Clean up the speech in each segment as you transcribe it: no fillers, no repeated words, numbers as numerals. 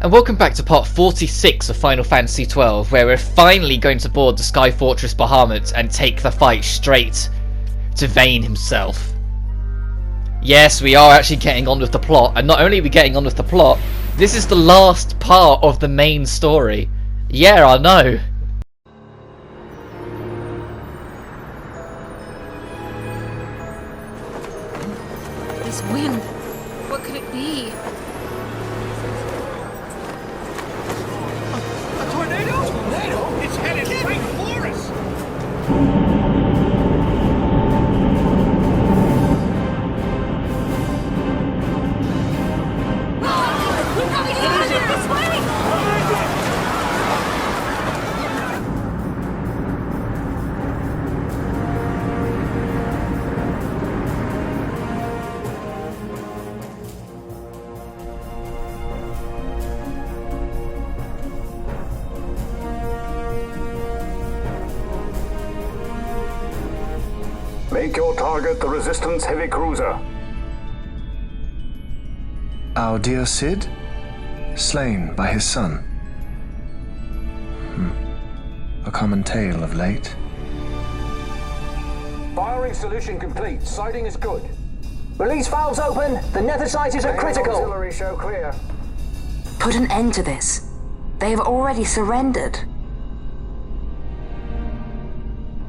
And welcome back to part 46 of Final Fantasy XII, where we're finally going to board the Sky Fortress Bahamut and take the fight straight to Vayne himself. Yes, we are actually getting on with the plot, and not only are we getting on with the plot, this is the last part of the main story. Yeah, I know. This wind, what could it be? A tornado? Tornado? It's headed straight for us! We're coming out of here this way! Make your target the Resistance heavy cruiser. Our dear Cid, slain by his son. A common tale of late. Firing solution complete. Sighting is good. Release valves open. The nether sites are critical. Auxiliary show clear. Put an end to this. They have already surrendered.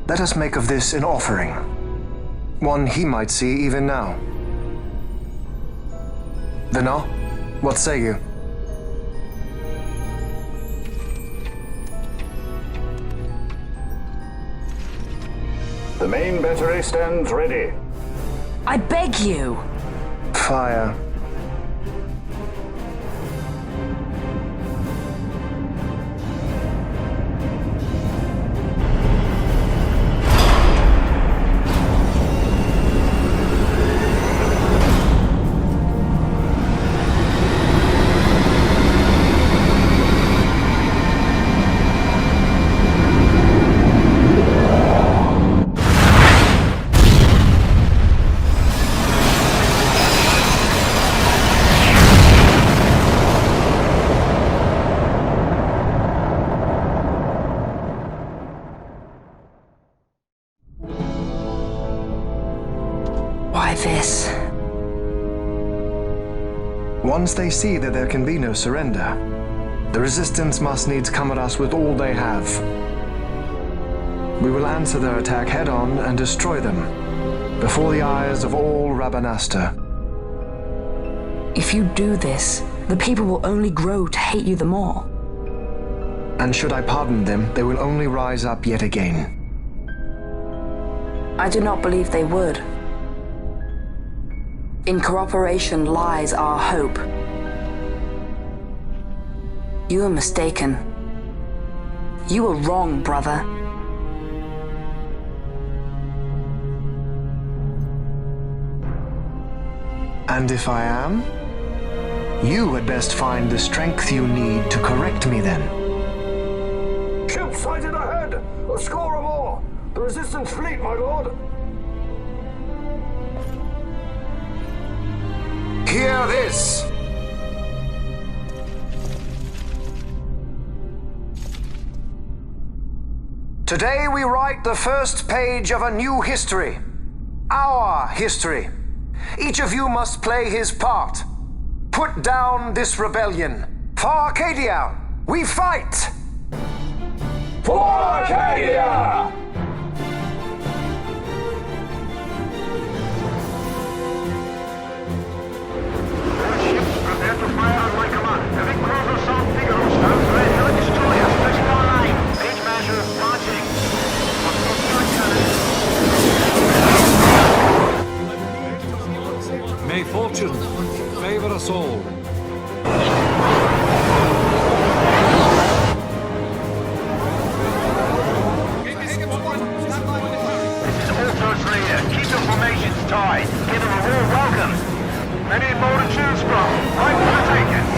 Let us make of this an offering. One he might see even now. Vena, what say you? The main battery stands ready. I beg you! Fire. Why this? Once they see that there can be no surrender, the Resistance must needs come at us with all they have. We will answer their attack head-on and destroy them, before the eyes of all Rabanastre. If you do this, the people will only grow to hate you the more. And should I pardon them, they will only rise up yet again. I do not believe they would. In cooperation lies our hope. You are mistaken. You are wrong, brother. And if I am? You had best find the strength you need to correct me then. Ship sighted ahead. A score or more. The Resistance fleet, my lord. Hear this! Today we write the first page of a new history. Our history. Each of you must play his part. Put down this rebellion. For Arcadia, we fight! For Arcadia! Prepare to fire on my command. Heavy cruiser South Figaro stands ready. Heavy destroyer stretching our line. Page measure launching. May fortune favor us all. Keep your formations tight. Give them a warm welcome. Many more to choose from. Right for the taking.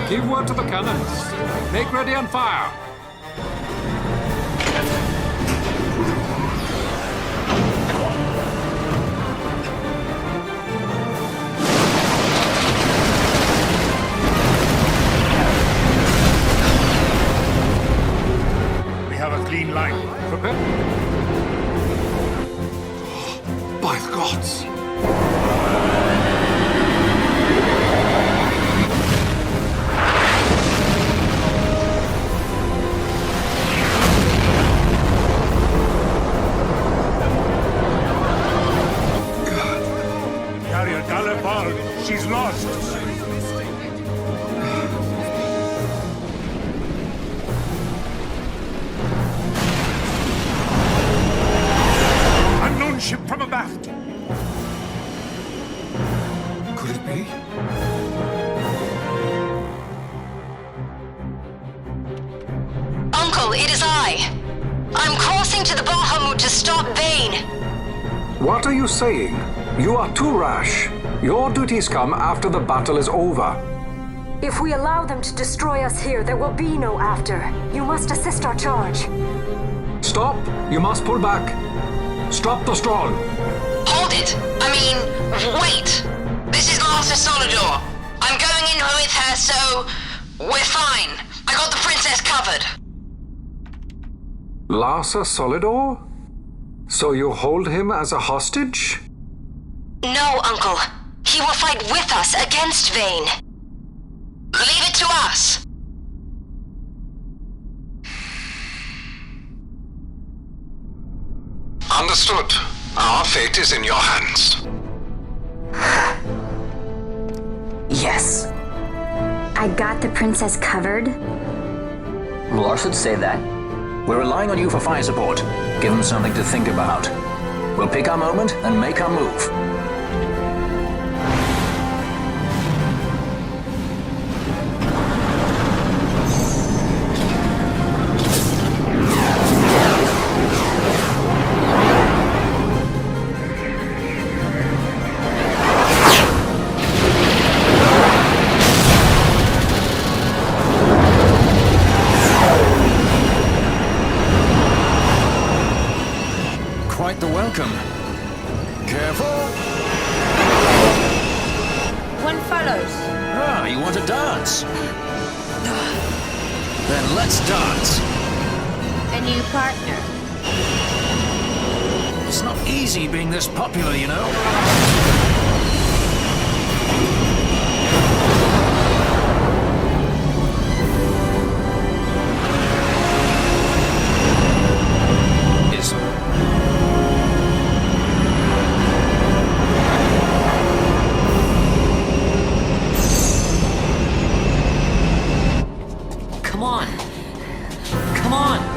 Give word to the cannons. Make ready and fire. We have a clean line. Prepare. By the gods. Carrier Galipal, she's lost. Unknown ship from abaft. Could it be? Uncle, it is I. I'm crossing to the Bahamut to stop Vane. What are you saying? You are too rash. Your duties come after the battle is over. If we allow them to destroy us here, there will be no after. You must assist our charge. Stop! You must pull back. Stop the stroll. Hold it! Wait! This is Master Solidor. I'm going in with her, so we're fine. I got the princess covered. Larsa Solidor? So you hold him as a hostage? No, Uncle. He will fight with us against Vane. Leave it to us. Understood. Our fate is in your hands. Yes. I got the princess covered. Lars would say that. We're relying on you for fire support. Give them something to think about. We'll pick our moment and make our move. Quite the welcome. Careful. One follows. Ah, you want to dance? Then let's dance. A new partner. It's not easy being this popular, you know? Come on. Come on.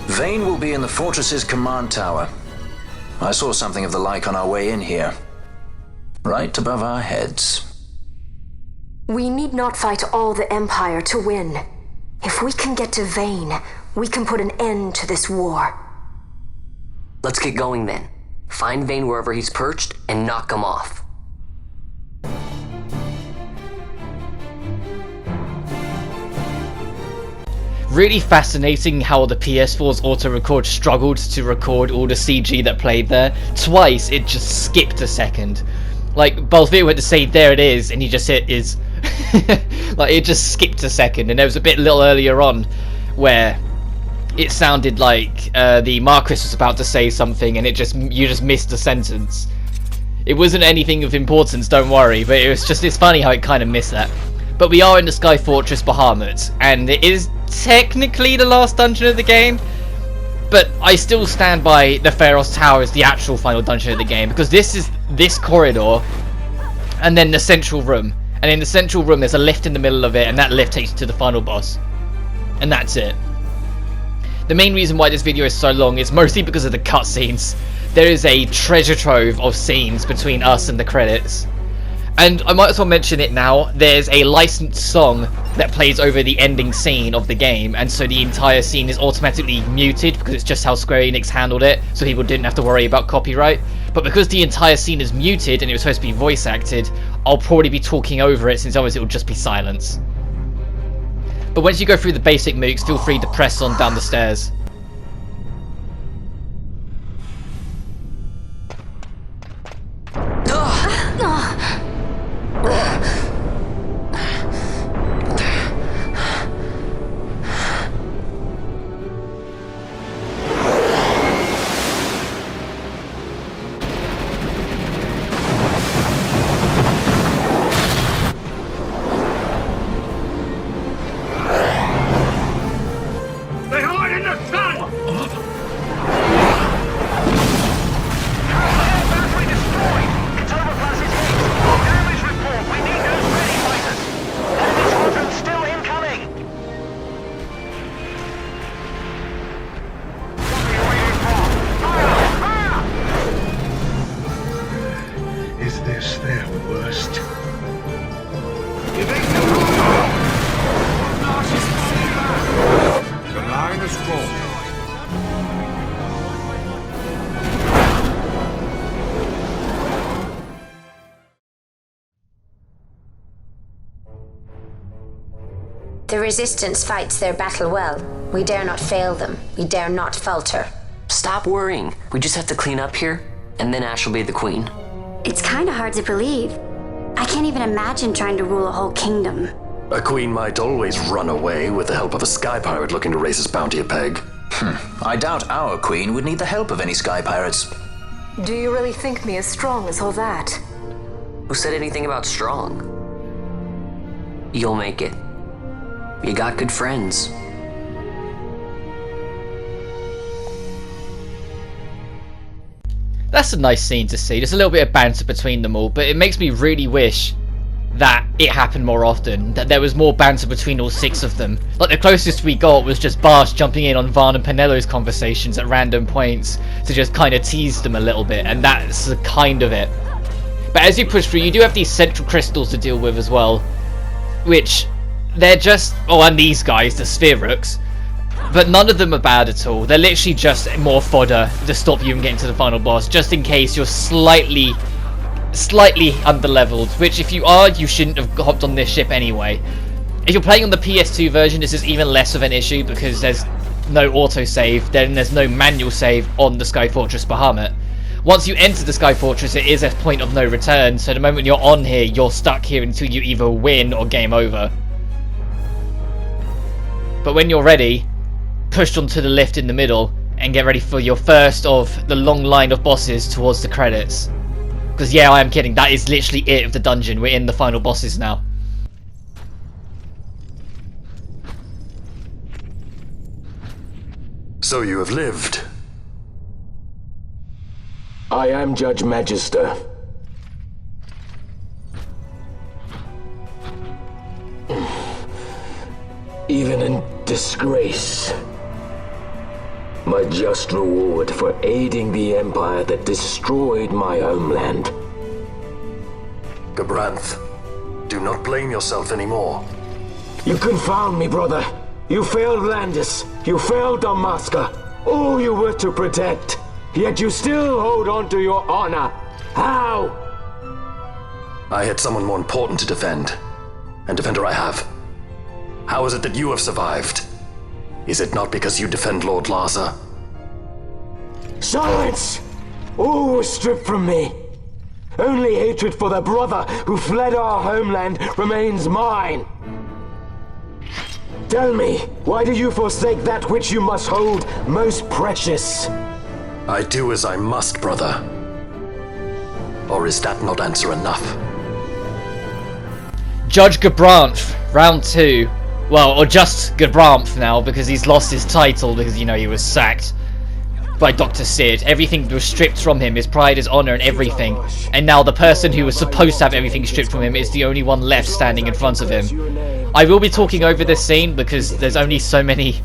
Vane will be in the fortress's command tower. I saw something of the like on our way in here. Right above our heads. We need not fight all the Empire to win. If we can get to Vane, we can put an end to this war. Let's get going then. Find Vane wherever he's perched and knock him off. Really fascinating how the PS4's auto-record struggled to record all the CG that played there. Twice it just skipped a second. Like, Balthier went to say there it is, and he just hit is. Like, it just skipped a second, and there was a bit a little earlier on where it sounded like the Marquis was about to say something, and you just missed a sentence. It wasn't anything of importance, don't worry, but it's funny how it kind of missed that. But we are in the Sky Fortress Bahamut, and it is technically the last dungeon of the game, but I still stand by the Pharos Tower as the actual final dungeon of the game, because this is this corridor, and then the central room. And in the central room there's a lift in the middle of it, and that lift takes you to the final boss. And that's it. The main reason why this video is so long is mostly because of the cutscenes. There is a treasure trove of scenes between us and the credits. And I might as well mention it now, there's a licensed song that plays over the ending scene of the game, and so the entire scene is automatically muted because it's just how Square Enix handled it, so people didn't have to worry about copyright. But because the entire scene is muted and it was supposed to be voice acted, I'll probably be talking over it since otherwise it will just be silence. But once you go through the basic mooks, feel free to press on down the stairs. They hide in the sun! Battery destroyed! It's overpass is hit! Damage report! We need those ready fighters! Enemy squadron still incoming! What are you waiting for? Fire! Fire! Is this their worst? The line is crossed. The Resistance fights their battle well. We dare not fail them. We dare not falter. Stop worrying. We just have to clean up here, and then Ash will be the queen. It's kind of hard to believe. I can't even imagine trying to rule a whole kingdom. A queen might always run away with the help of a sky pirate looking to raise his bounty a peg. I doubt our queen would need the help of any sky pirates. Do you really think me as strong as all that? Who said anything about strong? You'll make it. You got good friends. That's a nice scene to see. There's a little bit of banter between them all, but it makes me really wish that it happened more often, that there was more banter between all 6 of them. Like, the closest we got was just Barsh jumping in on Varn and Penello's conversations at random points to just kind of tease them a little bit, and that's kind of it. But as you push through, you do have these central crystals to deal with as well, which they're just, oh, and these guys, the Spherooks, but none of them are bad at all. They're literally just more fodder to stop you from getting to the final boss, just in case you're slightly underleveled, which if you are, you shouldn't have hopped on this ship anyway. If you're playing on the PS2 version, this is even less of an issue because there's no autosave, then there's no manual save on the Sky Fortress Bahamut. Once you enter the Sky Fortress, it is a point of no return, so the moment you're on here, you're stuck here until you either win or game over. But when you're ready, push onto the lift in the middle and get ready for your first of the long line of bosses towards the credits. Because yeah, I am kidding, that is literally it of the dungeon. We're in the final bosses now. So you have lived. I am Judge Magister. Even in disgrace, my just reward for aiding the Empire that destroyed my homeland. Gabranth, do not blame yourself anymore. You confound me, brother. You failed Landis. You failed Damaska. All you were to protect. Yet you still hold on to your honor. How? I had someone more important to defend. And defender I have. How is it that you have survived? Is it not because you defend Lord Larsa? Silence! All was stripped from me. Only hatred for the brother who fled our homeland remains mine. Tell me, why do you forsake that which you must hold most precious? I do as I must, brother. Or is that not answer enough? Judge Gabranth, round 2. Well, or just Gabranth now, because he's lost his title because, you know, he was sacked by Dr. Sid. Everything was stripped from him, his pride, his honor, and everything. And now the person who was supposed to have everything stripped from him is the only one left standing in front of him. I will be talking over this scene because there's only so many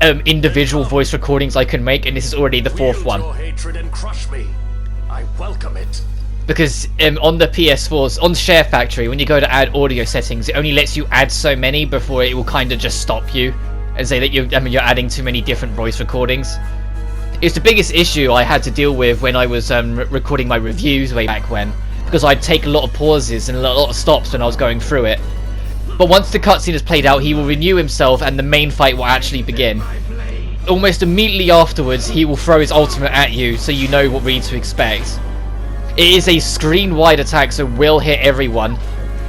individual voice recordings I can make, and this is already the 4th one. Your hatred and crush me. I welcome it. Because on the PS4s, on SHAREfactory, when you go to add audio settings, it only lets you add so many before it will kind of just stop you and say that you're adding too many different voice recordings. It's the biggest issue I had to deal with when I was recording my reviews way back when, because I'd take a lot of pauses and a lot of stops when I was going through it. But once the cutscene is played out, he will renew himself and the main fight will actually begin. Almost immediately afterwards, he will throw his ultimate at you, so you know what really to expect. It is a screen-wide attack, so will hit everyone,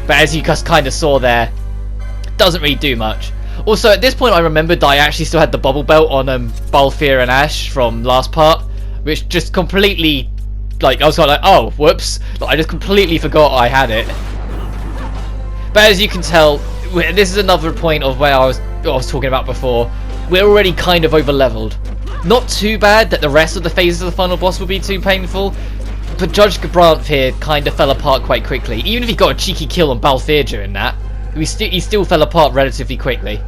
but as you just kind of saw there, doesn't really do much. Also, at this point I remembered that I actually still had the bubble belt on Balthier and Ash from last part, which just completely, like, I was kind of like, oh, whoops, I just completely forgot I had it. But as you can tell, this is another point of where I was talking about before, we're already kind of over-leveled. Not too bad that the rest of the phases of the final boss will be too painful, but Judge Gabranth here kind of fell apart quite quickly. Even if he got a cheeky kill on Balthier during that, he still fell apart relatively quickly.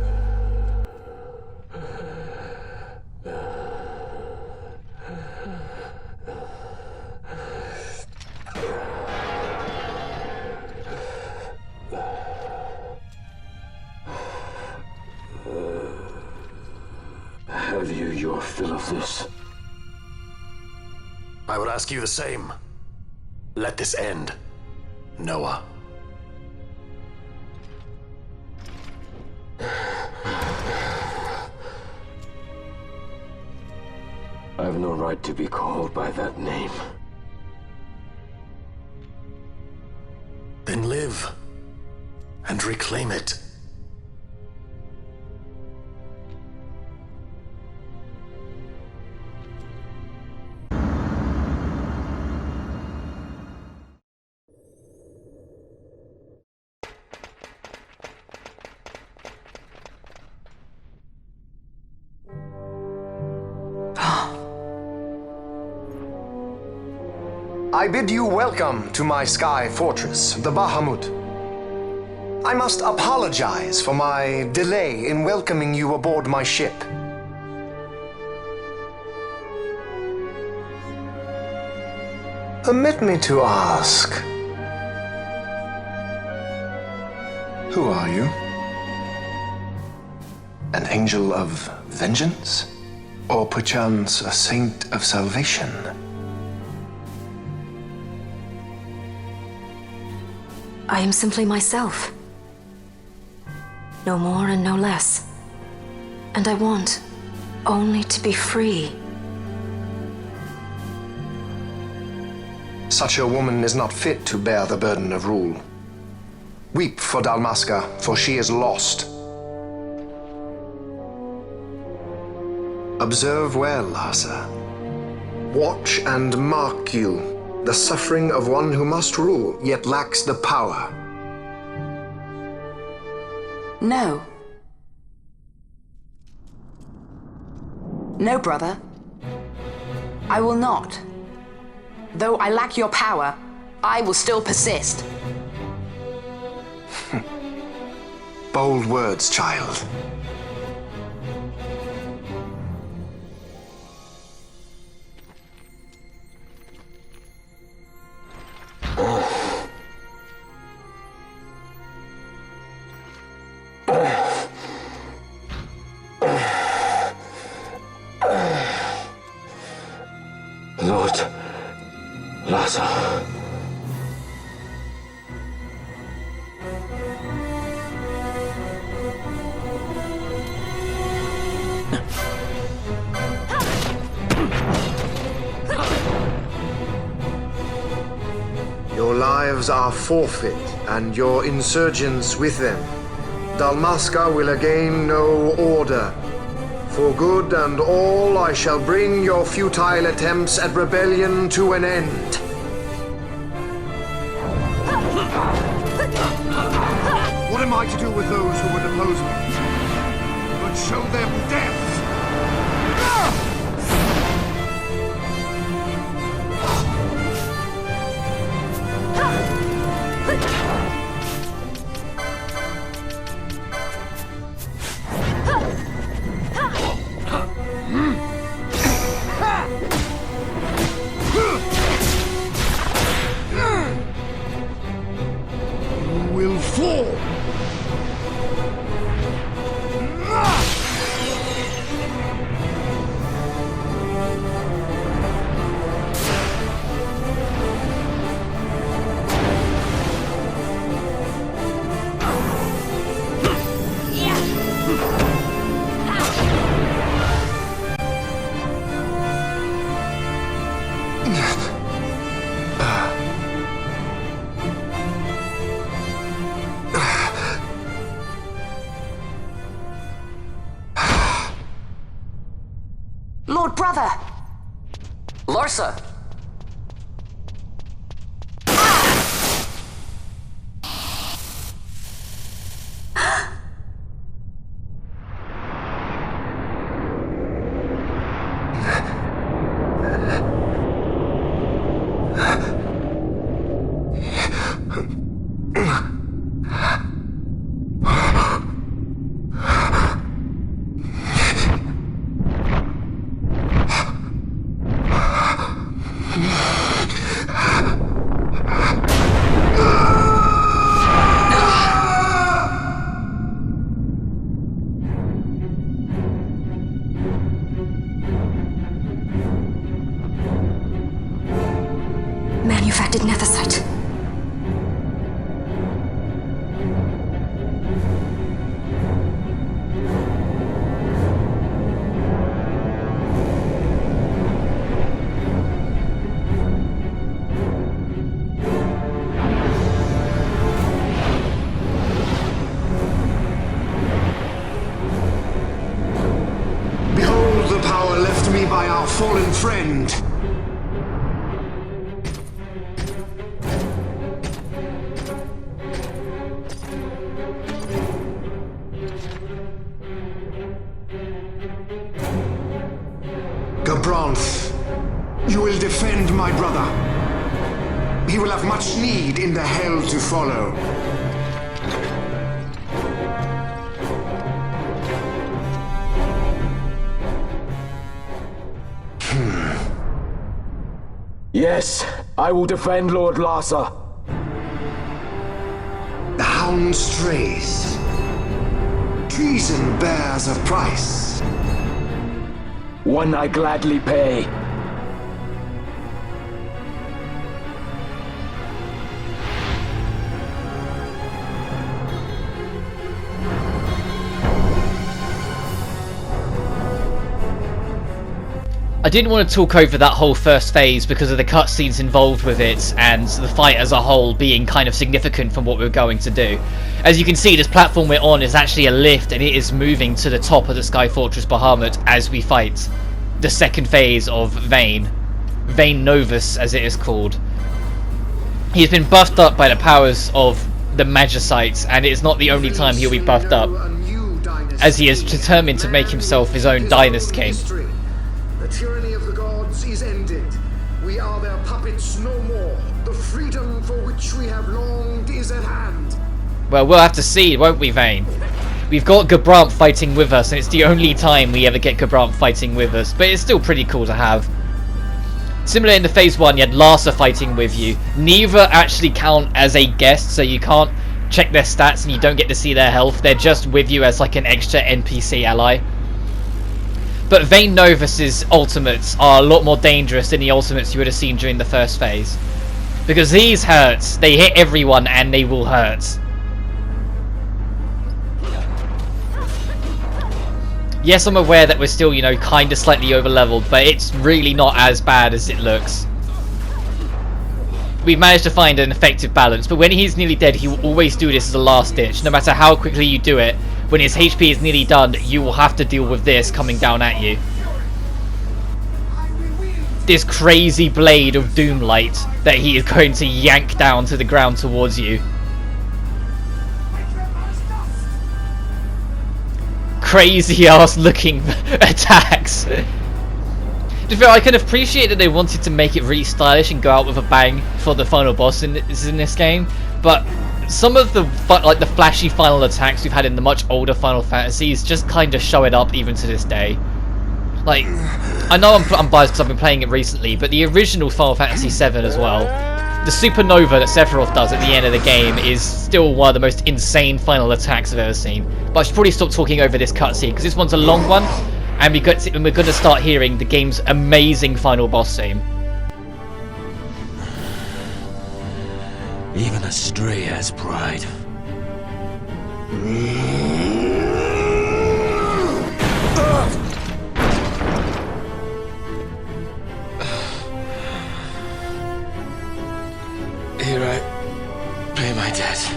Have you your fill of this? I would ask you the same. Let this end, Noah. I've no right to be called by that name. Then live and reclaim it. I bid you welcome to my sky fortress, the Bahamut. I must apologize for my delay in welcoming you aboard my ship. Permit me to ask, who are you? An angel of vengeance? Or perchance a saint of salvation? I am simply myself. No more and no less. And I want only to be free. Such a woman is not fit to bear the burden of rule. Weep for Dalmasca, for she is lost. Observe well, Asa. Watch and mark you the suffering of one who must rule, yet lacks the power. No. No, brother. I will not. Though I lack your power, I will still persist. Bold words, child. Lord Laza. Your lives are forfeit, and your insurgents with them. Dalmasca will again know order. For good and all, I shall bring your futile attempts at rebellion to an end. What am I to do with those who would oppose me? But show them death! brother! Larsa! Manufactured nethicite. Behold the power left me by our fallen friend. Gabranth, you will defend my brother. He will have much need in the hell to follow. Yes, I will defend Lord Larsa. The hound strays. Treason bears a price. One I gladly pay. I didn't want to talk over that whole first phase because of the cutscenes involved with it and the fight as a whole being kind of significant from what we were going to do. As you can see, this platform we're on is actually a lift and it is moving to the top of the Sky Fortress Bahamut as we fight the second phase of Vayne. Vayne Novus, as it is called. He's been buffed up by the powers of the Magicites, and it's not the only time he'll be buffed up, as he is determined to make himself his own Dynast King. The tyranny of the gods is ended. We are their puppets no more. The freedom for which we have longed is at hand. Well, we'll have to see, won't we, Vayne? We've got Gabranth fighting with us, and it's the only time we ever get Gabranth fighting with us, but it's still pretty cool to have. Similar in the Phase 1, you had Larsa fighting with you. Neither actually count as a guest, so you can't check their stats and you don't get to see their health. They're just with you as like an extra NPC ally. But Vayne Novus's ultimates are a lot more dangerous than the ultimates you would have seen during the first phase. Because these hurt. They hit everyone and they will hurt. Yes, I'm aware that we're still, you know, kind of slightly over-leveled, but it's really not as bad as it looks. We've managed to find an effective balance, but when he's nearly dead, he will always do this as a last ditch. No matter how quickly you do it, when his HP is nearly done, you will have to deal with this coming down at you. This crazy blade of Doomlight that he is going to yank down to the ground towards you. Crazy ass looking attacks. I can appreciate that they wanted to make it really stylish and go out with a bang for the final boss in this game, but some of the flashy final attacks we've had in the much older Final Fantasies just kind of show it up even to this day. Like, I know I'm biased because I've been playing it recently, but the original Final Fantasy VII as well, the supernova that Sephiroth does at the end of the game is still one of the most insane final attacks I've ever seen. But I should probably stop talking over this cutscene because this one's a long one, and we're going to start hearing the game's amazing final boss theme. Even a stray has pride. Here I pay my debt.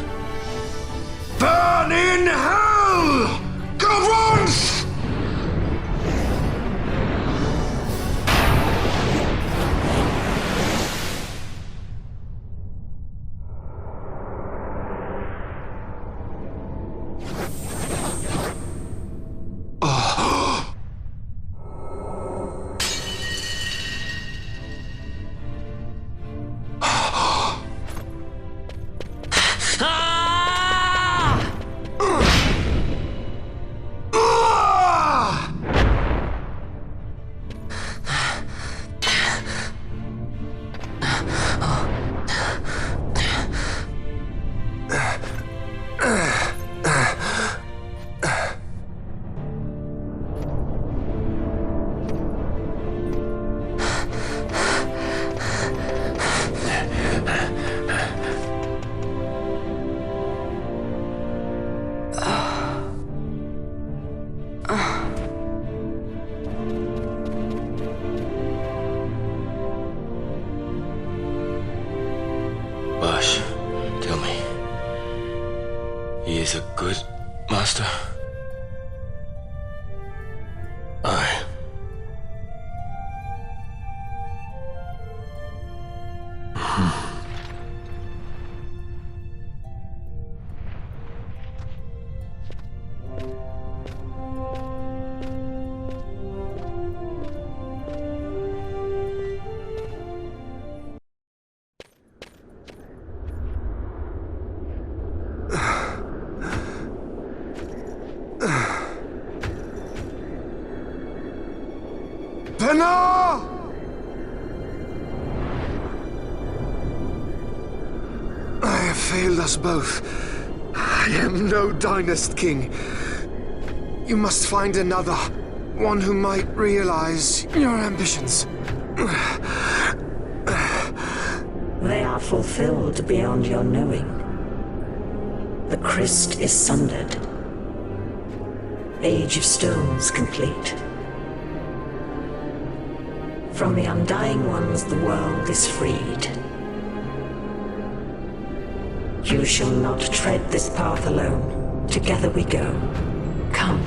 Burn in hell! Gavons! Bosh, tell me. He is a good master? Aye. Penna! I have failed us both. I am no Dynast king. You must find another, one who might realize your ambitions. They are fulfilled beyond your knowing. The Christ is sundered. Age of Stones complete. From the Undying Ones, the world is freed. You shall not tread this path alone. Together we go. Come.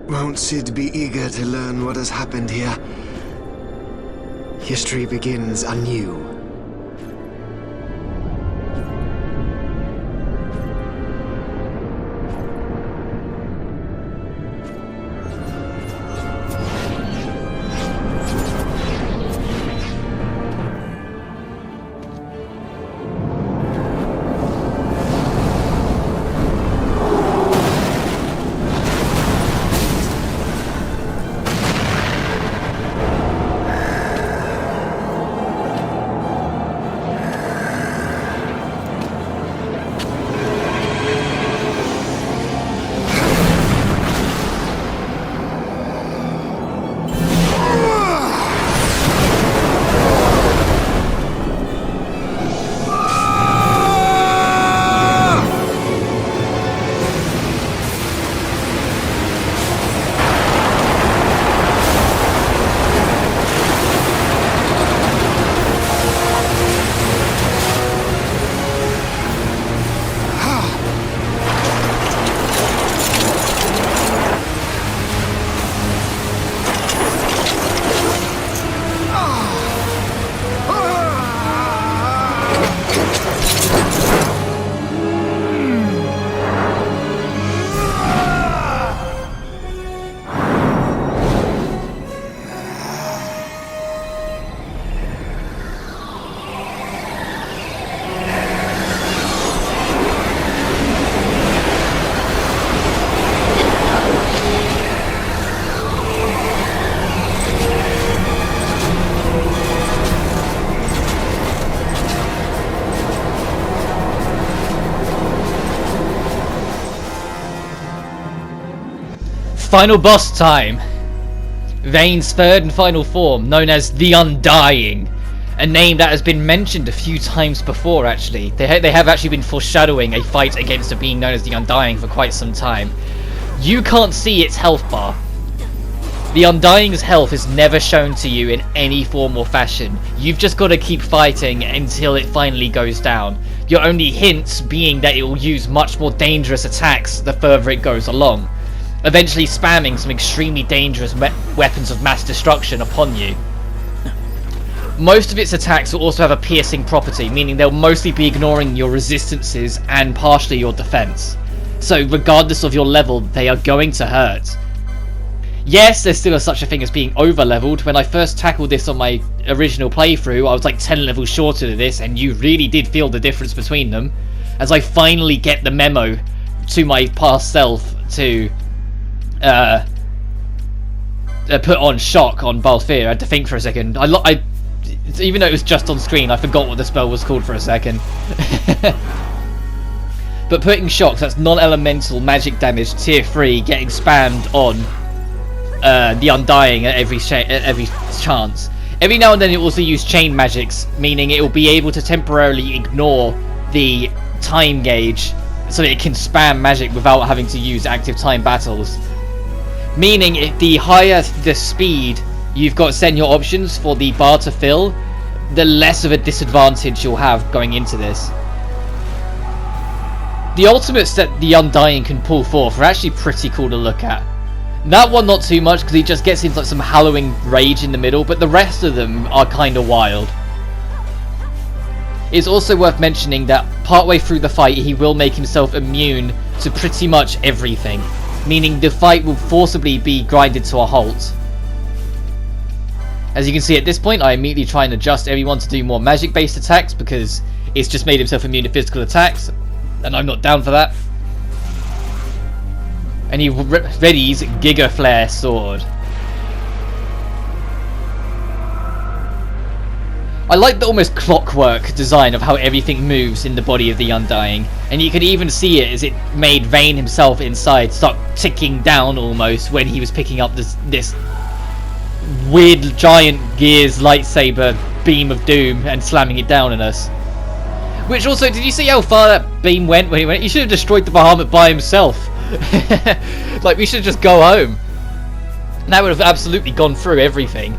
Won't Sid be eager to learn what has happened here? History begins anew. Final boss time! Vane's third and final form, known as the Undying. A name that has been mentioned a few times before, actually. They have actually been foreshadowing a fight against a being known as the Undying for quite some time. You can't see its health bar. The Undying's health is never shown to you in any form or fashion. You've just got to keep fighting until it finally goes down. Your only hints being that it will use much more dangerous attacks the further it goes along, eventually spamming some extremely dangerous weapons of mass destruction upon you. Most of its attacks will also have a piercing property, meaning they'll mostly be ignoring your resistances and partially your defense. So regardless of your level, they are going to hurt. Yes, there's still such a thing as being over-leveled. When I first tackled this on my original playthrough, I was like 10 levels shorter than this, and you really did feel the difference between them. As I finally get the memo to my past self to put on shock on Balthier, I had to think for a second. even though it was just on screen, I forgot what the spell was called for a second. But putting shocks, that's non-elemental magic damage, tier 3, getting spammed on the Undying at every chance. Every now and then it will also use chain magics, meaning it will be able to temporarily ignore the time gauge so that it can spam magic without having to use active time battles. Meaning if the higher the speed you've got set in your options for the bar to fill, the less of a disadvantage you'll have going into this. The ultimates that the Undying can pull forth are actually pretty cool to look at. That one not too much because he just gets into like some hallowing rage in the middle, but the rest of them are kind of wild. It's also worth mentioning that partway through the fight he will make himself immune to pretty much everything, meaning the fight will forcibly be grinded to a halt. As you can see at this point, I immediately try and adjust everyone to do more magic based attacks because it's just made himself immune to physical attacks, and I'm not down for that. And he readies Giga Flare Sword. I like the almost clockwork design of how everything moves in the body of the Undying, and you can even see it as it made Vayne himself inside start ticking down almost when he was picking up this weird giant Gears lightsaber beam of doom and slamming it down on us. Which also, did you see how far that beam went when he went? He should have destroyed the Bahamut by himself. Like, we should just go home. That would have absolutely gone through everything.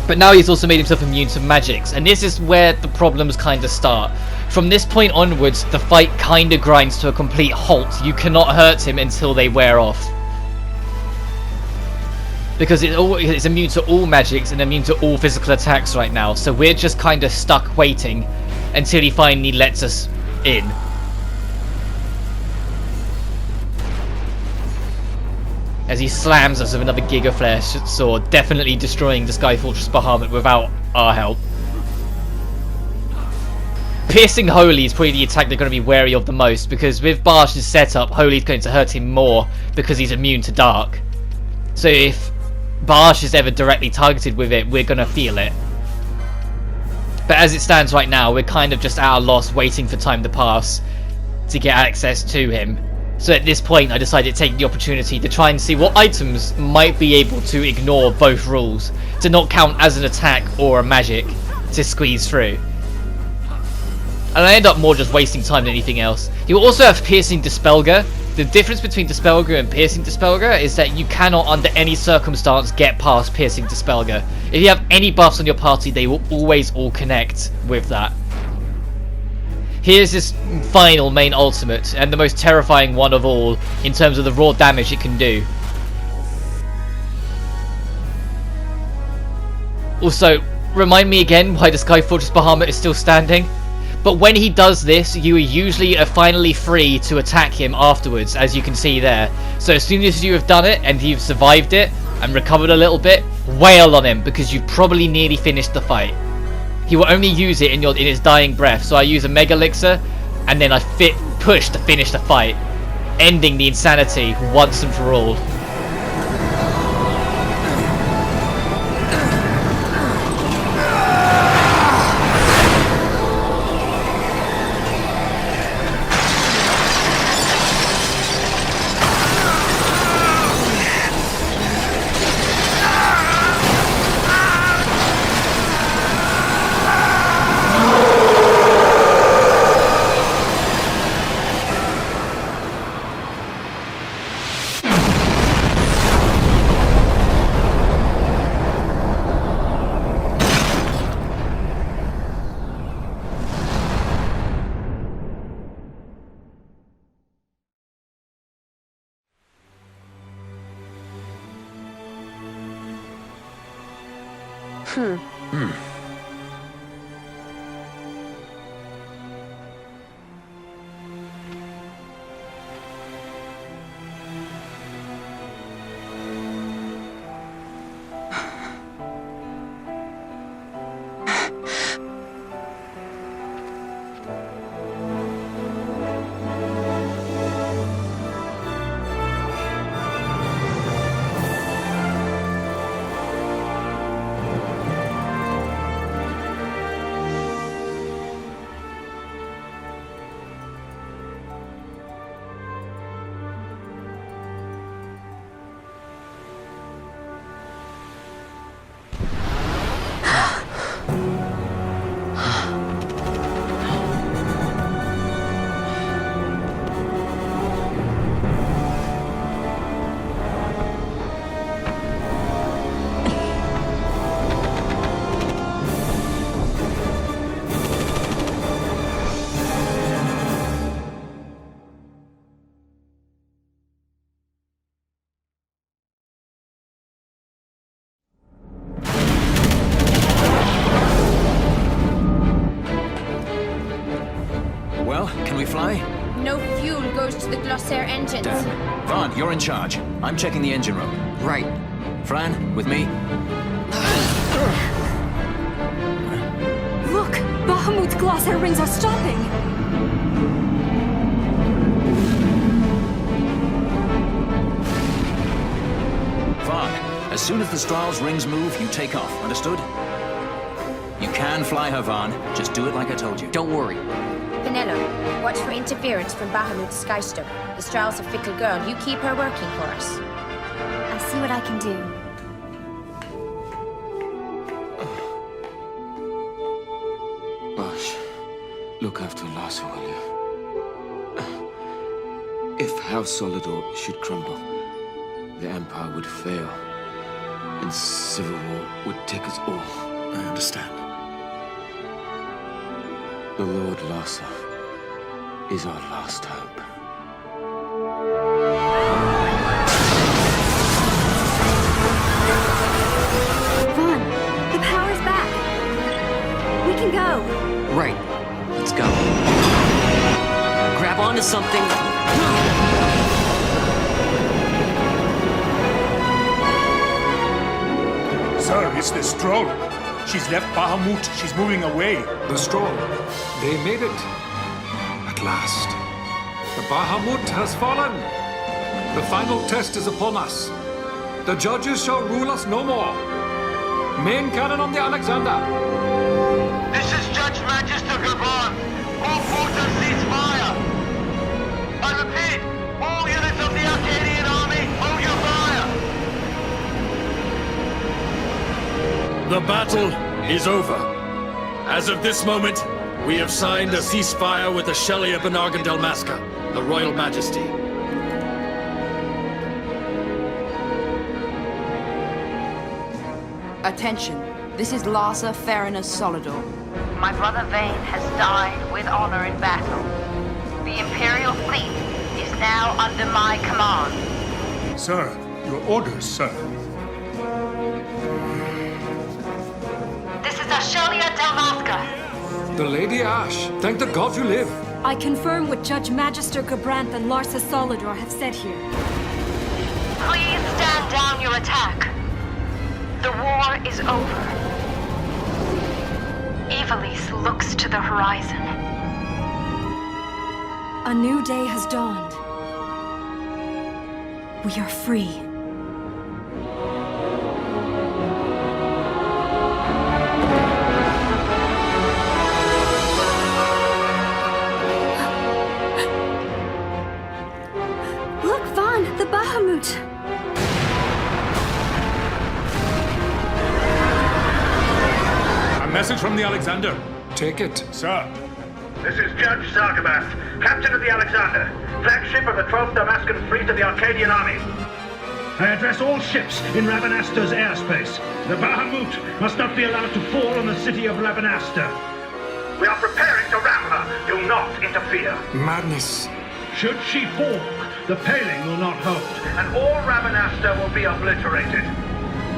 But now he's also made himself immune to magics, and this is where the problems kind of start. From this point onwards, the fight kind of grinds to a complete halt. You cannot hurt him until they wear off. Because it's immune to all magics and immune to all physical attacks right now, so we're just kind of stuck waiting until he finally lets us in. As he slams us with another Giga Flare Sword, definitely destroying the Sky Fortress Bahamut without our help. Piercing Holy is probably the attack they're going to be wary of the most, because with Barsh's setup, Holy is going to hurt him more because he's immune to Dark. So if Barsh is ever directly targeted with it, we're going to feel it. But as it stands right now, we're kind of just at a loss waiting for time to pass to get access to him. So at this point I decided to take the opportunity to try and see what items might be able to ignore both rules, to not count as an attack or a magic, to squeeze through. And I end up more just wasting time than anything else. You also have Piercing Dispelger. The difference between Dispelger and Piercing Dispelger is that you cannot under any circumstance get past Piercing Dispelger. If you have any buffs on your party, they will always all connect with that. Here's this final main ultimate, and the most terrifying one of all in terms of the raw damage it can do. Also, remind me again why the Sky Fortress Bahamut is still standing. But when he does this, you are usually finally free to attack him afterwards, as you can see there. So as soon as you have done it, and you've survived it, and recovered a little bit, wail on him, because you've probably nearly finished the fight. He will only use it in his dying breath, so I use a Mega Elixir, and then I push to finish the fight, ending the insanity once and for all. fly? No fuel goes to the Glossair engines. Damn. Vaughn, you're in charge. I'm checking the engine room. Right. Fran, with me? Look! Bahamut's Glossair rings are stopping! Vaughn, as soon as the Strahl's rings move, you take off. Understood? You can fly her, Vaughn. Just do it like I told you. Don't worry. Penelo, watch for interference from Bahamut's Skystoke. The Strahl's a fickle girl. You keep her working for us. I'll see what I can do. Bosh, look after Larsa, will you? If House Solidor should crumble, the Empire would fail, and civil war would take us all. I understand. The Lord Larsa is our last hope. Vaughn, the power's back. We can go. Right. Let's go. Grab onto something. Sir, it's the Stroll. She's left Bahamut. She's moving away. The Stroll. They made it. At last. The Bahamut has fallen. The final test is upon us. The judges shall rule us no more. Main cannon on the Alexander. This is Judge Magister Gabon. All forces cease fire. I repeat, all units of the Arcadian army, hold your fire. The battle is over. As of this moment, we have signed a ceasefire with the Shelia Benargan Delmasca, the Royal Majesty. Attention. This is Larsa Farinus Solidor. My brother Vane has died with honor in battle. The Imperial fleet is now under my command. Sir, your orders, sir. This is Ashelia Delmasca. The Lady Ash. Thank the gods you live. I confirm what Judge Magister Gabranth and Larsa Solidor have said here. Please stand down your attack. The war is over. Ivalice looks to the horizon. A new day has dawned. We are free. Look, Vaughn, the Bahamut! A message from the Alexander. Take it. Sir. This is Judge Zargabath, Captain of the Alexander, flagship of the 12th Damascan Fleet of the Arcadian Army. I address all ships in Rabanaster's airspace. The Bahamut must not be allowed to fall on the city of Rabanaster. We are preparing to ram her. Do not interfere. Madness. Should she fall, the paling will not hold, and all Rabanaster will be obliterated.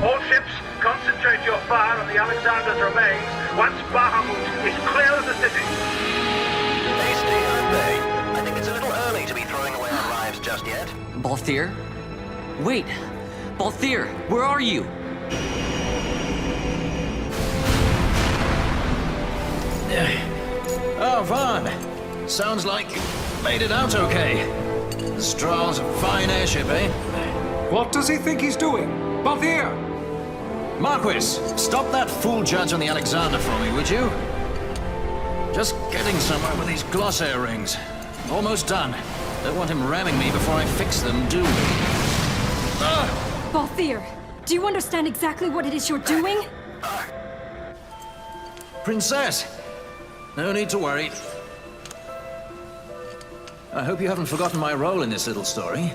All ships, concentrate your fire on the Alexander's remains once Bahamut is clear of the city. Hasty, aren't they? I think it's a little early to be throwing away our lives just yet. Balthier? Wait! Balthier, where are you? Oh, Vaughn. Sounds like you made it out okay. The Strahl's a fine airship, eh? What does he think he's doing? Balthier! Marquis, stop that fool judge on the Alexander for me, would you? Just getting somewhere with these Glossair rings. Almost done. Don't want him ramming me before I fix them, do we? Balthier, do you understand exactly what it is you're doing? Princess! No need to worry. I hope you haven't forgotten my role in this little story.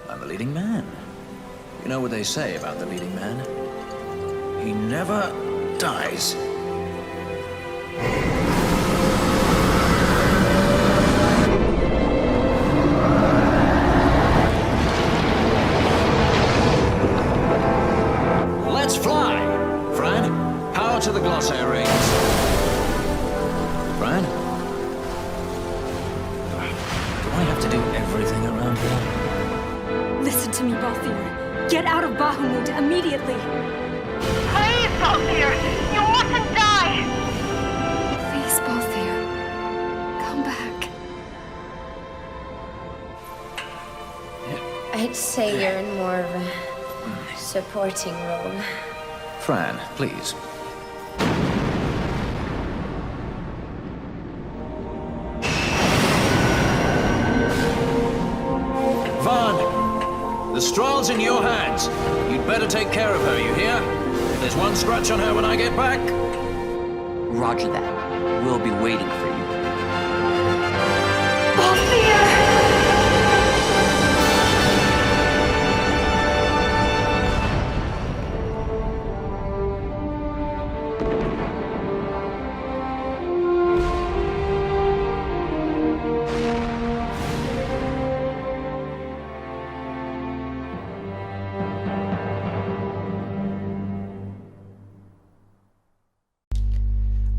I'm the leading man. You know what they say about the leading man? He never dies. Let's fly! Fran, power to the Glossair rings. Fran? Bahamut immediately. Please, Balthier! You mustn't die! Please, Balthier. Come back. I'd say you're in more of a supporting role. Fran, please. Vaughn, the Strahl's in your hands. You'd better take care of her, you hear? If there's one scratch on her when I get back... Roger that. We'll be waiting for you.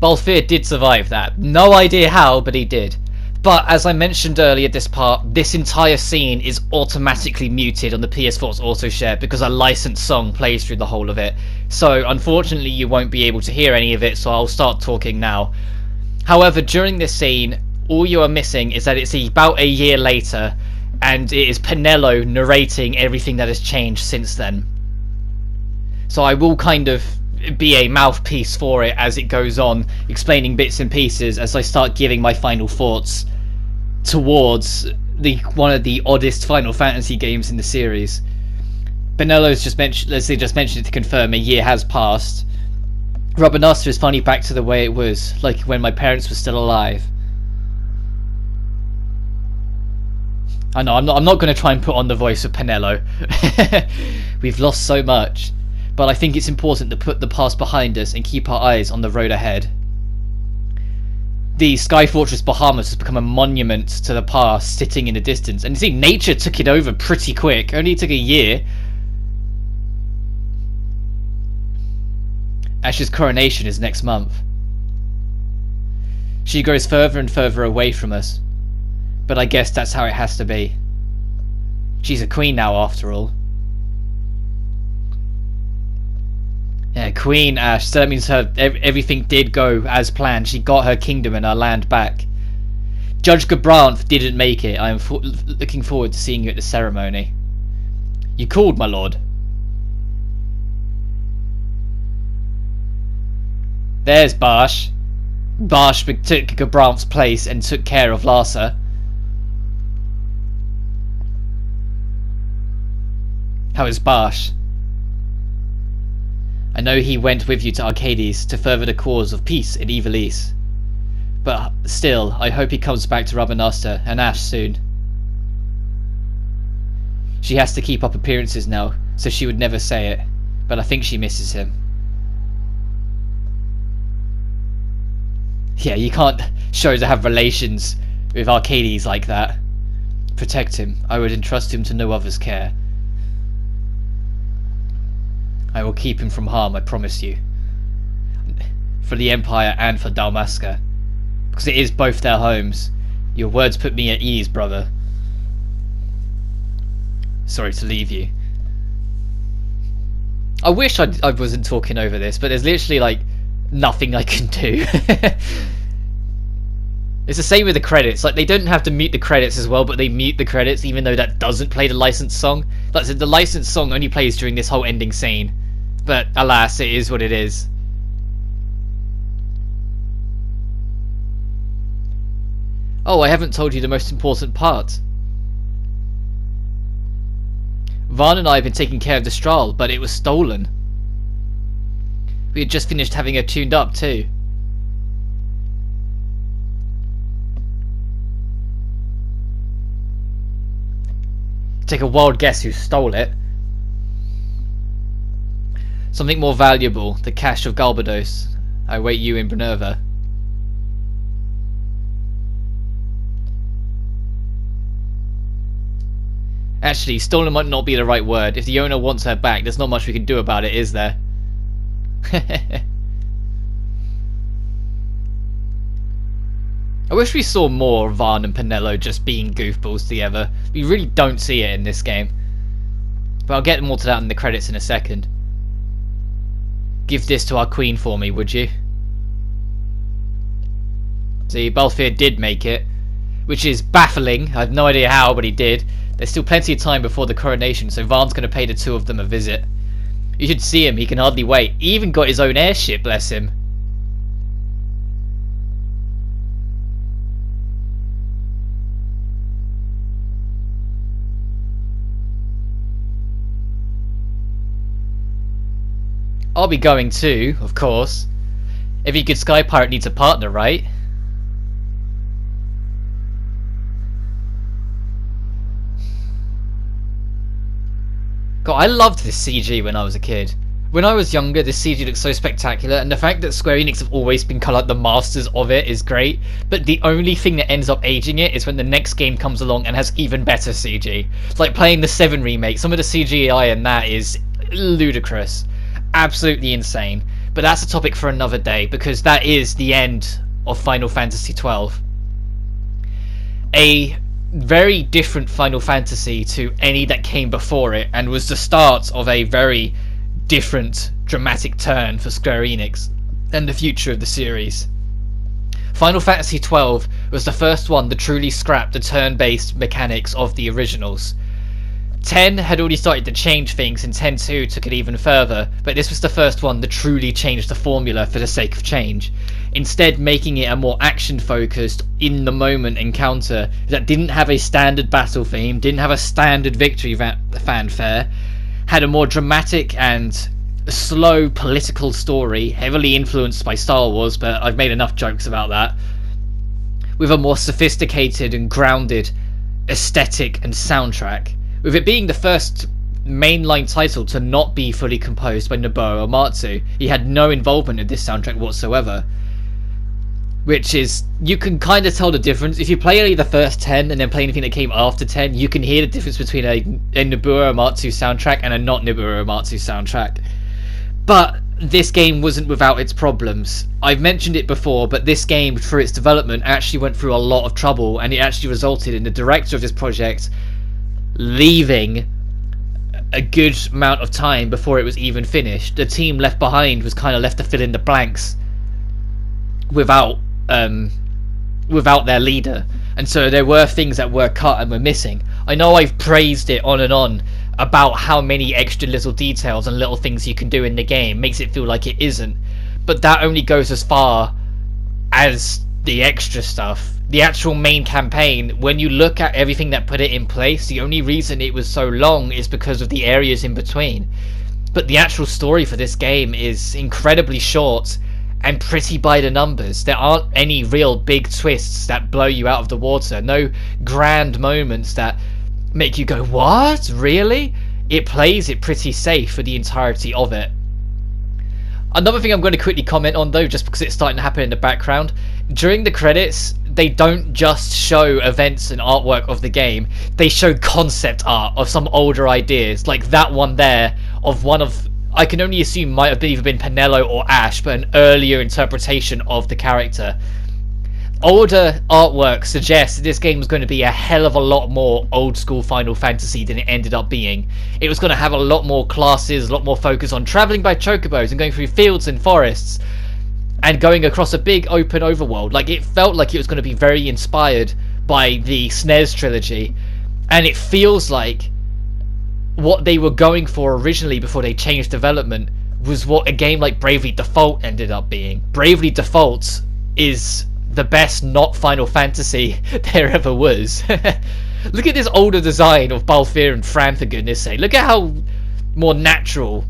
Balthier did survive that. No idea how, but he did. But as I mentioned earlier this part, this entire scene is automatically muted on the PS4's auto share because a licensed song plays through the whole of it. So unfortunately you won't be able to hear any of it, so I'll start talking now. However, during this scene, all you are missing is that it's about a year later, and it is Penelo narrating everything that has changed since then. So I will kind of be a mouthpiece for it as it goes on, explaining bits and pieces as I start giving my final thoughts towards one of the oddest Final Fantasy games in the series. Benelo's just mentioned, as they just mentioned it to confirm, a year has passed. Rabanastre is finally back to the way it was, like when my parents were still alive. I know, I'm not going to try and put on the voice of Penelo. We've lost so much. But I think it's important to put the past behind us and keep our eyes on the road ahead. The Sky Fortress Bahamut has become a monument to the past, sitting in the distance. And you see, nature took it over pretty quick. Only took a year. Ash's coronation is next month. She grows further and further away from us. But I guess that's how it has to be. She's a queen now, after all. Yeah, Queen Ash. So that means everything did go as planned. She got her kingdom and her land back. Judge Gabranth didn't make it. I am looking forward to seeing you at the ceremony. You called, my lord? There's Barsh. Barsh took Gabranth's place and took care of Larsa. How is Barsh? I know he went with you to Arcades to further the cause of peace in Ivalice. But still, I hope he comes back to Rabanastre and Ash soon. She has to keep up appearances now, so she would never say it, but I think she misses him. Yeah, you can't show to have relations with Arcades like that. Protect him. I would entrust him to no other's care. I will keep him from harm, I promise you. For the Empire and for Dalmasca. Because it is both their homes. Your words put me at ease, brother. Sorry to leave you. I wish I wasn't talking over this, but there's literally, like, nothing I can do. It's the same with the credits. Like, they don't have to mute the credits as well, but they mute the credits even though that doesn't play the licensed song. Like I said, the licensed song only plays during this whole ending scene. But alas, it is what it is. Oh, I haven't told you the most important part. Varn and I have been taking care of the Strahl, but it was stolen. We had just finished having her tuned up too. Take a wild guess who stole it. Something more valuable, the cache of Galbados. I await you in Minerva. Actually, stolen might not be the right word. If the owner wants her back, there's not much we can do about it, is there? I wish we saw more of Varn and Penelo just being goofballs together. We really don't see it in this game. But I'll get more to that in the credits in a second. Give this to our queen for me, would you? See, Balthier did make it, which is baffling. I have no idea how, but he did. There's still plenty of time before the coronation, so Varn's going to pay the two of them a visit. You should see him, he can hardly wait. He even got his own airship, bless him. I'll be going too, of course. Every good sky pirate needs a partner, right? God, I loved this CG when I was a kid. When I was younger, this CG looked so spectacular, and the fact that Square Enix have always been kind of like the masters of it is great, but the only thing that ends up aging it is when the next game comes along and has even better CG. It's like playing the 7 remake. Some of the CGI in that is ludicrous. Absolutely insane. But that's a topic for another day, because that is the end of Final Fantasy XII. A very different Final Fantasy to any that came before it, and was the start of a very different dramatic turn for Square Enix and the future of the series. Final Fantasy XII was the first one that truly scrapped the turn-based mechanics of the originals. 10 had already started to change things, and 10-2 took it even further, but this was the first one that truly changed the formula for the sake of change, instead making it a more action-focused, in-the-moment encounter that didn't have a standard battle theme, didn't have a standard victory fanfare, had a more dramatic and slow political story, heavily influenced by Star Wars, but I've made enough jokes about that, with a more sophisticated and grounded aesthetic and soundtrack, with it being the first mainline title to not be fully composed by Nobuo Uematsu. He had no involvement in this soundtrack whatsoever, which is, you can kind of tell the difference. If you play only the first 10 and then play anything that came after 10, you can hear the difference between a Nobuo Uematsu soundtrack and a not Nobuo Uematsu soundtrack. But this game wasn't without its problems. I've mentioned it before, but this game, for its development, actually went through a lot of trouble, and it actually resulted in the director of this project leaving a good amount of time before it was even finished. The team left behind was kind of left to fill in the blanks without their leader, and so there were things that were cut and were missing. I know I've praised it on and on about how many extra little details and little things you can do in the game makes it feel like it isn't, but that only goes as far as the extra stuff. The actual main campaign, when you look at everything that put it in place, the only reason it was so long is because of the areas in between. But the actual story for this game is incredibly short and pretty by the numbers. There aren't any real big twists that blow you out of the water. No grand moments that make you go, what? Really? It plays it pretty safe for the entirety of it. Another thing I'm going to quickly comment on, though, just because it's starting to happen in the background, during the credits, they don't just show events and artwork of the game, they show concept art of some older ideas, like that one there, of one of, I can only assume might have either been Penelo or Ash, but an earlier interpretation of the character. Older artwork suggests that this game was going to be a hell of a lot more old school Final Fantasy than it ended up being. It was going to have a lot more classes, a lot more focus on travelling by chocobos and going through fields and forests and going across a big open overworld. Like, it felt like it was going to be very inspired by the SNES trilogy, and it feels like what they were going for originally before they changed development was what a game like Bravely Default ended up being. Bravely Default is the best not Final Fantasy there ever was. Look at this older design of Balthier and Fran, for goodness sake. Look at how more natural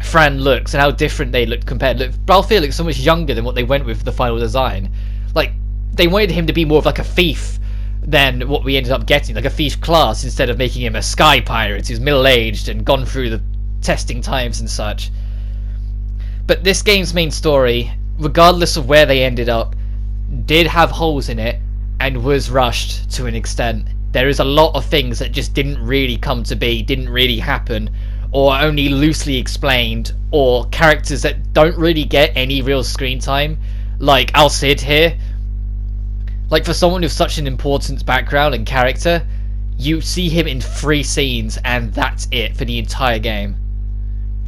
Fran looks and how different they look compared. Look, Balthier looks so much younger than what they went with for the final design. Like, they wanted him to be more of like a thief than what we ended up getting, like a thief class, instead of making him a sky pirate who's middle-aged and gone through the testing times and such. But this game's main story, regardless of where they ended up, did have holes in it and was rushed to an extent. There is a lot of things that just didn't really come to be, didn't really happen, or only loosely explained, or characters that don't really get any real screen time, like Alcid here. Like, for someone with such an important background and character, you see him in 3 scenes, and that's it for the entire game.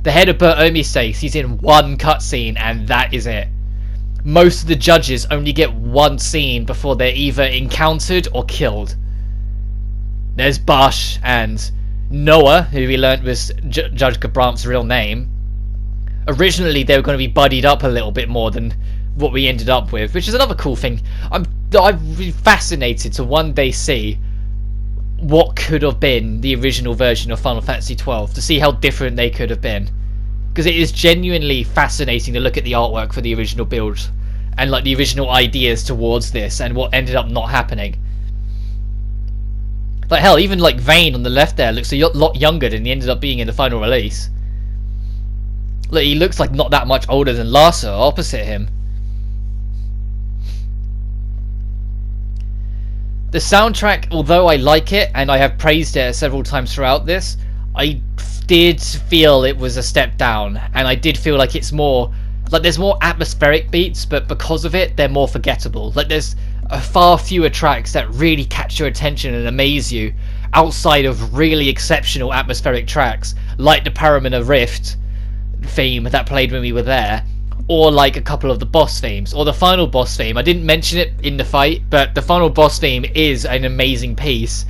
The head of Burt Omisake, he's in 1 cutscene, and that is it. Most of the judges only get 1 scene before they're either encountered or killed. There's Bosch and Noah, who we learnt was Judge Gabrant's real name. Originally, they were going to be buddied up a little bit more than what we ended up with, which is another cool thing. I'm fascinated to one day see what could have been the original version of Final Fantasy XII, to see how different they could have been. Because it is genuinely fascinating to look at the artwork for the original build, and like the original ideas towards this, and what ended up not happening. Like hell, even like Vayne on the left there looks a lot younger than he ended up being in the final release. Look, he looks like not that much older than Larsa opposite him. The soundtrack, although I like it, and I have praised it several times throughout this, I did feel it was a step down, and I did feel like it's more, like there's more atmospheric beats, but because of it, they're more forgettable. Like there's far fewer tracks that really catch your attention and amaze you, outside of really exceptional atmospheric tracks, like the Paramina Rift theme that played when we were there, or like a couple of the boss themes, or the final boss theme. I didn't mention it in the fight, but the final boss theme is an amazing piece,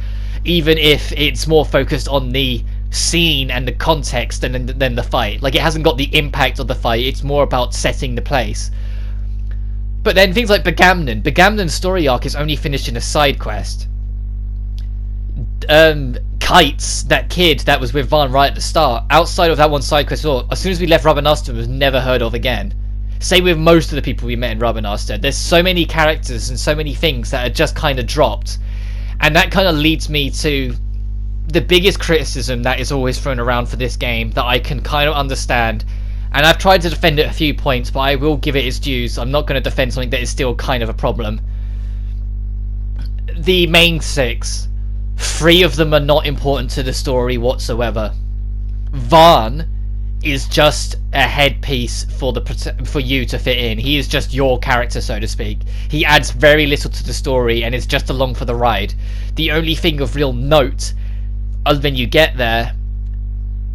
even if it's more focused on the scene and the context than the fight. Like, it hasn't got the impact of the fight, it's more about setting the place. But then things like Begamnon's story arc is only finished in a side quest. Kites, that kid that was with Vaan right at the start, outside of that one side quest, as soon as we left Rabanastre, was never heard of again. Same with most of the people we met in Rabanastre. There's so many characters and so many things that are just kind of dropped, and that kind of leads me to the biggest criticism that is always thrown around for this game that I can kind of understand, and I've tried to defend it a few points, but I will give it its dues. I'm not going to defend something that is still kind of a problem. The main 6, 3 of them are not important to the story whatsoever. Vaan is just a headpiece for you to fit in. He is just your character, so to speak. He adds very little to the story and is just along for the ride. The only thing of real note, other than you get there,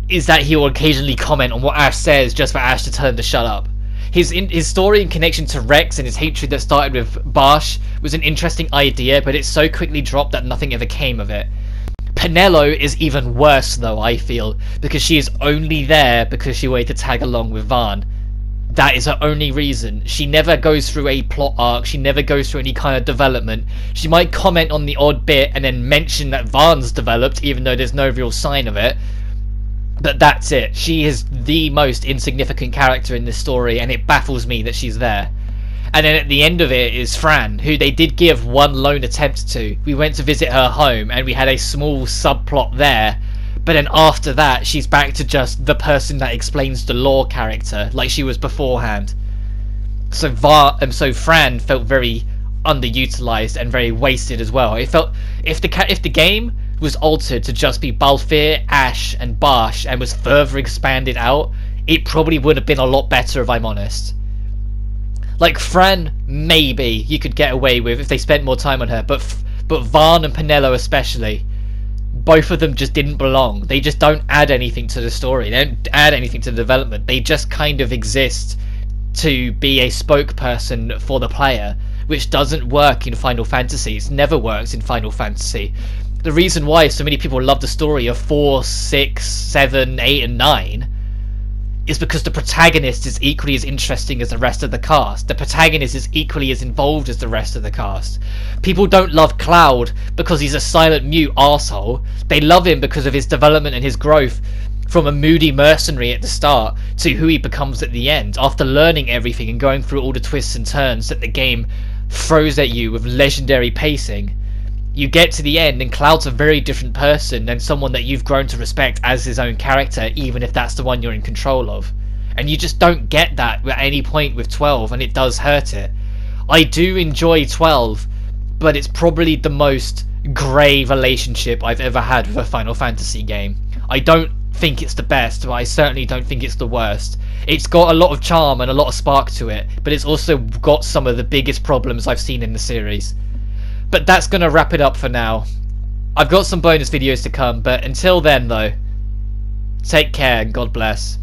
is that he will occasionally comment on what Ash says just for Ash to tell him to shut up. His story in connection to Rex and his hatred that started with Bosch was an interesting idea, but it's so quickly dropped that nothing ever came of it. Penelo is even worse, though, I feel, because she is only there because she wanted to tag along with Vaan. That is her only reason. She never goes through a plot arc, she never goes through any kind of development. She might comment on the odd bit and then mention that Vaan's developed, even though there's no real sign of it. But that's it. She is the most insignificant character in this story, and it baffles me that she's there. And then at the end of it is Fran, who they did give one lone attempt to. We went to visit her home, and we had a small subplot there. But then after that, she's back to just the person that explains the lore character, like she was beforehand. So Fran felt very underutilized and very wasted as well. It felt, if the game was altered to just be Balthier, Ash, and Bosch, and was further expanded out, it probably would have been a lot better, if I'm honest. Like, Fran, maybe you could get away with if they spent more time on her, but Vaan and Penelo especially, both of them just didn't belong. They just don't add anything to the story. They don't add anything to the development. They just kind of exist to be a spokesperson for the player, which doesn't work in Final Fantasy. It never works in Final Fantasy. The reason why so many people love the story of 4, 6, 7, 8, and 9 is because the protagonist is equally as interesting as the rest of the cast. The protagonist is equally as involved as the rest of the cast. People don't love Cloud because he's a silent mute arsehole. They love him because of his development and his growth from a moody mercenary at the start to who he becomes at the end, after learning everything and going through all the twists and turns that the game throws at you with legendary pacing. You get to the end and Cloud's a very different person than someone that you've grown to respect as his own character, even if that's the one you're in control of. And you just don't get that at any point with 12, and it does hurt it. I do enjoy 12, but it's probably the most grey relationship I've ever had with a Final Fantasy game. I don't think it's the best, but I certainly don't think it's the worst. It's got a lot of charm and a lot of spark to it, but it's also got some of the biggest problems I've seen in the series. But that's going to wrap it up for now. I've got some bonus videos to come, but until then though, take care and God bless.